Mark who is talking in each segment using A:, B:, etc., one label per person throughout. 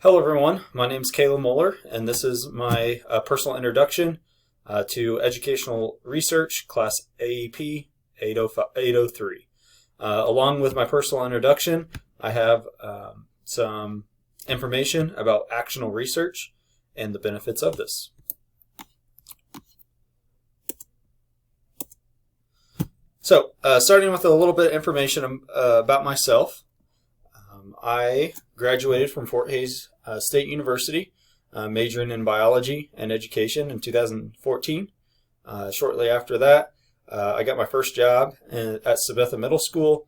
A: Hello everyone, my name is Caleb Muller, and this is my personal introduction to Educational Research, Class AEP 803. Along with my personal introduction, I have some information about actionable research and the benefits of this. So, starting with a little bit of information about myself. I graduated from Fort Hays State University, majoring in biology and education in 2014. Shortly after that, I got my first job at Sabetha Middle School,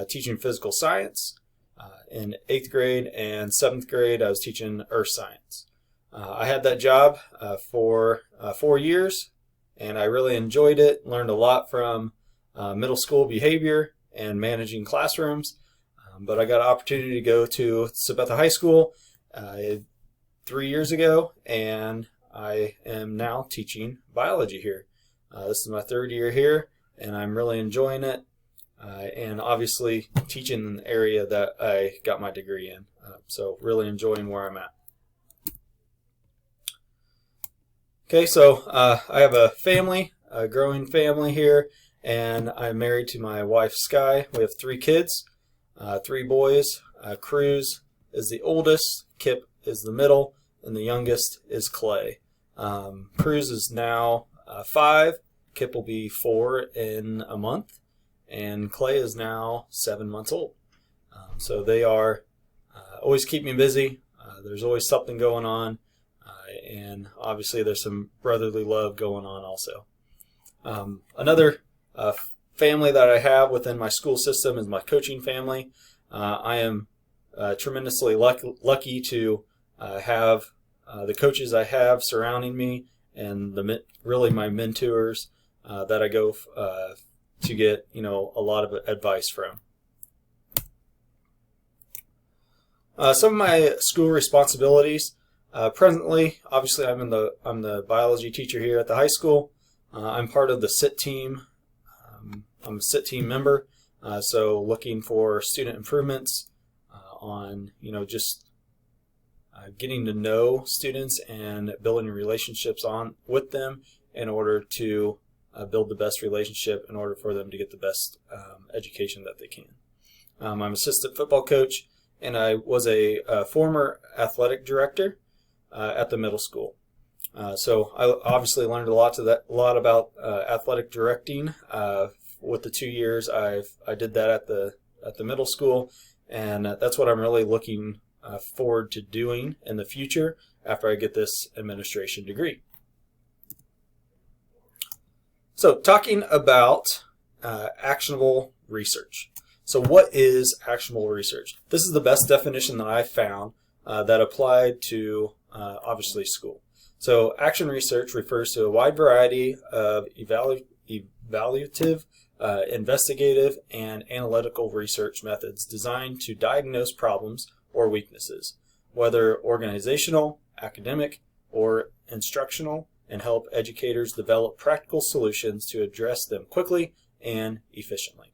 A: teaching physical science. In 8th grade and 7th grade, I was teaching earth science. I had that job for 4 years, and I really enjoyed it, learned a lot from middle school behavior and managing classrooms. But I got an opportunity to go to Sabetha High School 3 years ago, and I am now teaching biology here. This is my 3rd year here, and I'm really enjoying it, and obviously teaching in the area that I got my degree in. So really enjoying where I'm at. Okay, so I have a family, a growing family here, and I'm married to my wife, Sky. We have 3 kids. 3 boys. Cruz is the oldest, Kip is the middle, and the youngest is Clay. Cruz is now 5, Kip will be 4 in a month, and Clay is now 7 months old. So they are always keep me busy. There's always something going on, and obviously there's some brotherly love going on also. Another family that I have within my school system is my coaching family. I am tremendously lucky to have the coaches I have surrounding me, and really my mentors that I go to get a lot of advice from. Some of my school responsibilities. Presently, obviously, I'm the biology teacher here at the high school. I'm part of the SIT team. I'm a SIT team member, so looking for student improvements on, just getting to know students and building relationships with them in order to build the best relationship in order for them to get the best education that they can. I'm an assistant football coach, and I was a former athletic director at the middle school. So I obviously learned a lot about athletic directing. With the 2 years I did that at the middle school, and that's what I'm really looking forward to doing in the future after I get this administration degree. So talking about actionable research. So what is actionable research? This is the best definition that I found that applied to obviously school. So action research refers to a wide variety of evaluative, investigative, and analytical research methods designed to diagnose problems or weaknesses, whether organizational, academic, or instructional, and help educators develop practical solutions to address them quickly and efficiently.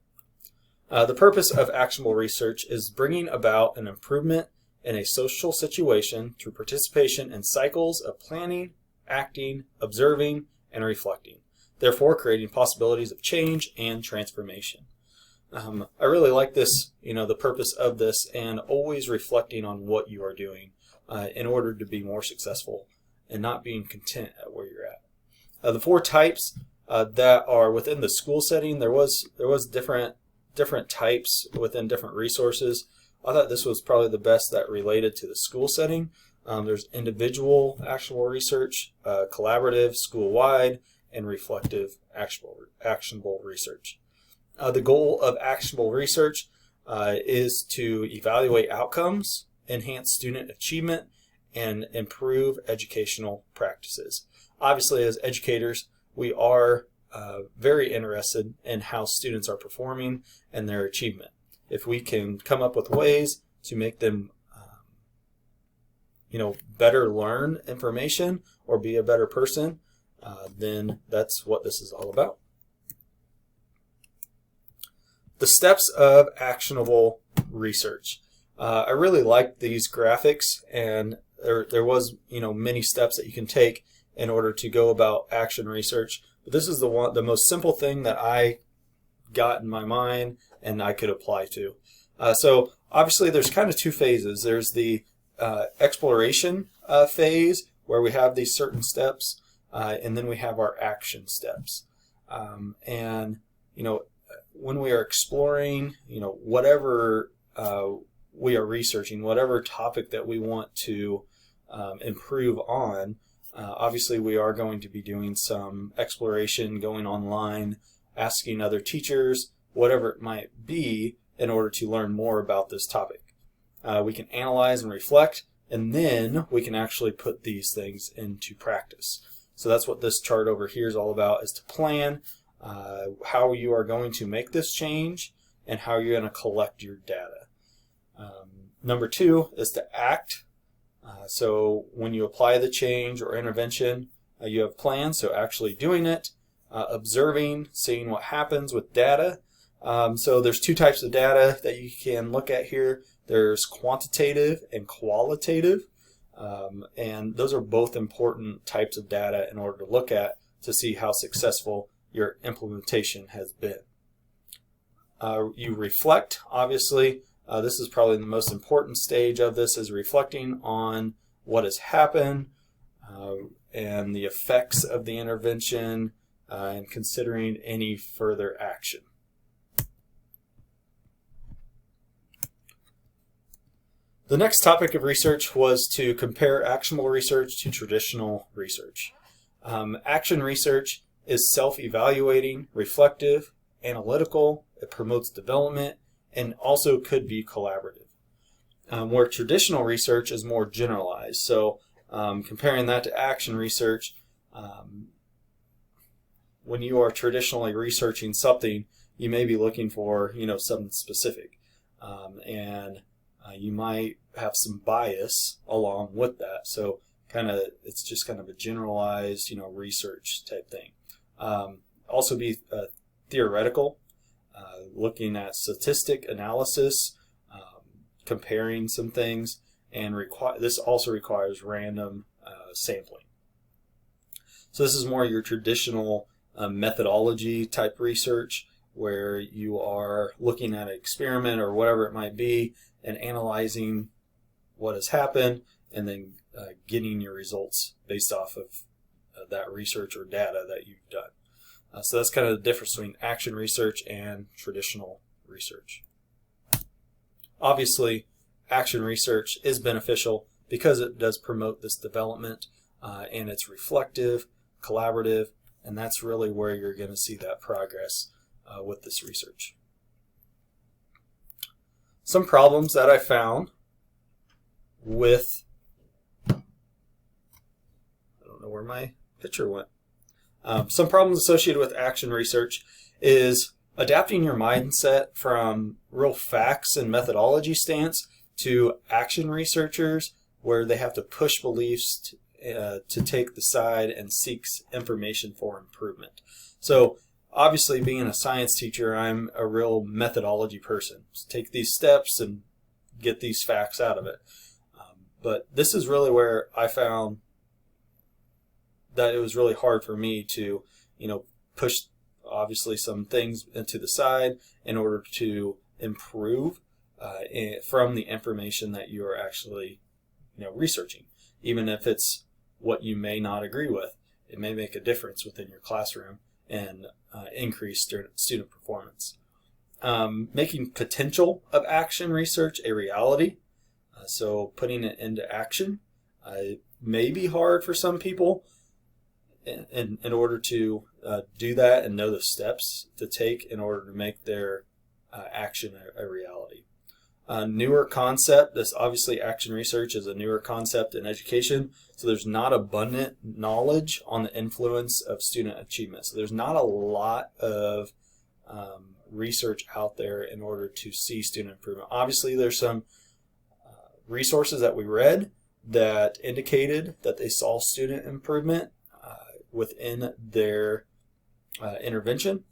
A: The purpose of actionable research is bringing about an improvement in a social situation through participation in cycles of planning, acting, observing, and reflecting, therefore creating possibilities of change and transformation. I really like this, the purpose of this, and always reflecting on what you are doing in order to be more successful and not being content at where you're at. The 4 types that are within the school setting, there was different types within different resources. I thought this was probably the best that related to the school setting. There's individual actionable research, collaborative, school-wide, and reflective actionable research. The goal of actionable research is to evaluate outcomes, enhance student achievement, and improve educational practices. Obviously, as educators, we are very interested in how students are performing and their achievement. If we can come up with ways to make them better learn information or be a better person, then that's what this is all about. The steps of actionable research. I really liked these graphics, and there was many steps that you can take in order to go about action research. But this is the most simple thing that I got in my mind and I could apply to. So obviously there's kind of two phases. There's the exploration phase where we have these certain steps, and then we have our action steps. And when we are exploring, whatever we are researching, whatever topic that we want to improve on, obviously we are going to be doing some exploration, going online, asking other teachers, whatever it might be, in order to learn more about this topic. We can analyze and reflect, and then we can actually put these things into practice. So that's what this chart over here is all about, is to plan how you are going to make this change and how you're going to collect your data. Number 2 is to act. So when you apply the change or intervention, you have plans, so actually doing it, observing, seeing what happens with data. So there's 2 types of data that you can look at here. There's quantitative and qualitative, and those are both important types of data in order to look at to see how successful your implementation has been. You reflect, obviously. This is probably the most important stage of this, is reflecting on what has happened and the effects of the intervention and considering any further action. The next topic of research was to compare actionable research to traditional research. Action research is self-evaluating, reflective, analytical, it promotes development, and also could be collaborative. Where traditional research is more generalized. So comparing that to action research, when you are traditionally researching something, you may be looking for something specific, and you might have some bias along with that. So it's just kind of a generalized research type thing. Also be theoretical, looking at statistic analysis, comparing some things, and this also requires random sampling. So this is more your traditional methodology type research, where you are looking at an experiment or whatever it might be and analyzing what has happened, and then getting your results based off of that research or data that you've done. So that's kind of the difference between action research and traditional research. Obviously, action research is beneficial because it does promote this development, and it's reflective, collaborative, and that's really where you're going to see that progress with this research. Some problems that I found with, I don't know where my picture went. Some problems associated with action research is adapting your mindset from real facts and methodology stance to action researchers, where they have to push beliefs to take the side and seeks information for improvement. So obviously, being a science teacher, I'm a real methodology person. Just take these steps and get these facts out of it. But this is really where I found that it was really hard for me to, push obviously some things into the side in order to improve from the information that you are actually, researching. Even if it's what you may not agree with, it may make a difference within your classroom and increase student performance. Making potential of action research a reality, so putting it into action, may be hard for some people in order to do that and know the steps to take in order to make their action a reality. Newer concept, this obviously action research is a newer concept in education, so there's not abundant knowledge on the influence of student achievement. So there's not a lot of research out there in order to see student improvement. Obviously there's some resources that we read that indicated that they saw student improvement within their intervention.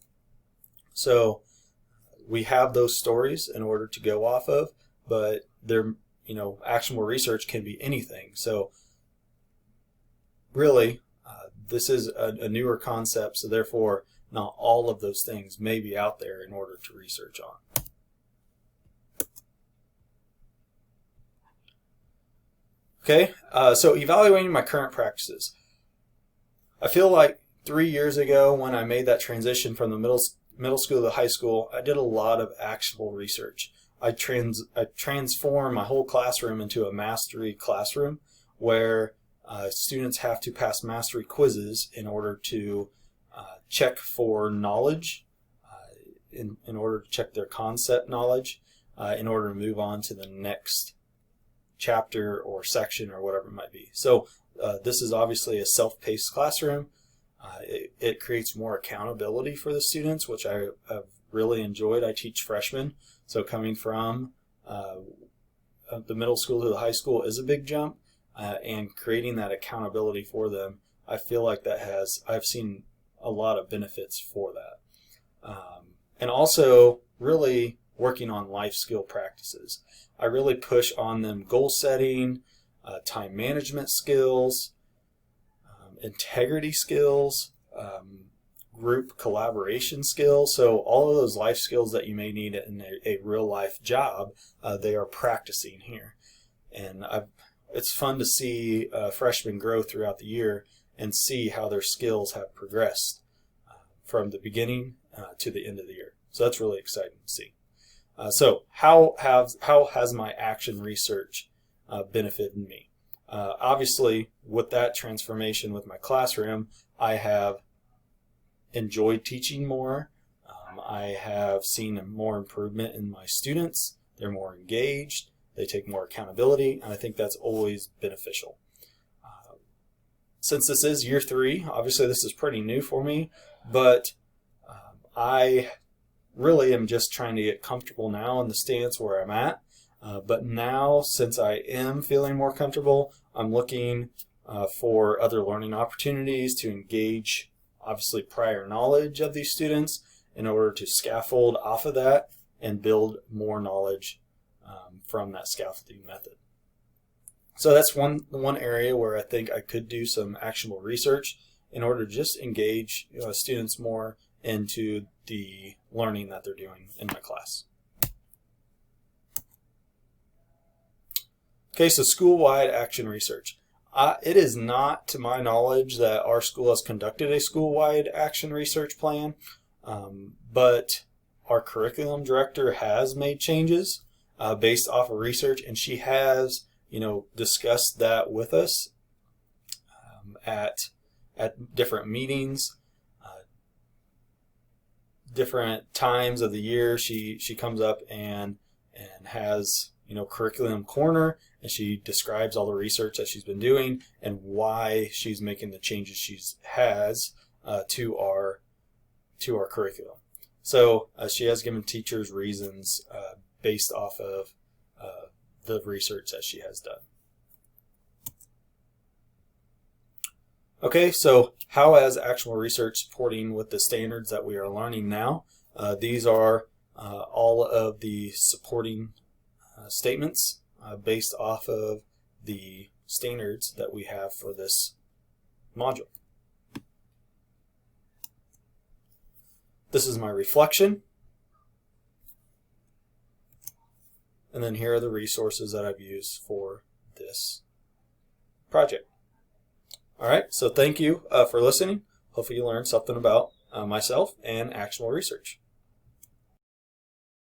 A: So we have those stories in order to go off of, but actionable research can be anything. So really, this is a newer concept, so therefore not all of those things may be out there in order to research on. Okay, so evaluating my current practices. I feel like 3 years ago when I made that transition from the middle school to high school, I did a lot of actionable research. I transformed my whole classroom into a mastery classroom where students have to pass mastery quizzes in order to check for knowledge, in order to check their concept knowledge, in order to move on to the next chapter or section or whatever it might be. So this is obviously a self-paced classroom. It creates more accountability for the students, which I have really enjoyed. I teach freshmen, so coming from the middle school to the high school is a big jump, and creating that accountability for them, I feel like I've seen a lot of benefits for that. And also really working on life skill practices. I really push on them goal setting, time management skills, integrity skills, group collaboration skills. So all of those life skills that you may need in a real life job, they are practicing here. And it's fun to see freshmen grow throughout the year and see how their skills have progressed from the beginning to the end of the year. So that's really exciting to see. So how has my action research benefited me? Obviously, with that transformation with my classroom, I have enjoyed teaching more. I have seen more improvement in my students. They're more engaged. They take more accountability, and I think that's always beneficial. Since this is year 3, obviously this is pretty new for me, but I really am just trying to get comfortable now in the stance where I'm at. But now, since I am feeling more comfortable, I'm looking for other learning opportunities to engage, obviously, prior knowledge of these students in order to scaffold off of that and build more knowledge from that scaffolding method. So that's one area where I think I could do some actionable research in order to just engage students more into the learning that they're doing in my class. Okay, so school-wide action research. It is not, to my knowledge, that our school has conducted a school-wide action research plan, but our curriculum director has made changes based off of research, and she has, discussed that with us at different meetings, different times of the year. She comes up and has curriculum corner, and she describes all the research that she's been doing and why she's making the changes she has to our curriculum. So she has given teachers reasons based off of the research that she has done. Okay, so how has actionable research supporting with the standards that we are learning now? These are all of the supporting statements based off of the standards that we have for this module. This is my reflection. And then here are the resources that I've used for this project. All right, so thank you for listening. Hopefully you learned something about myself and actionable research.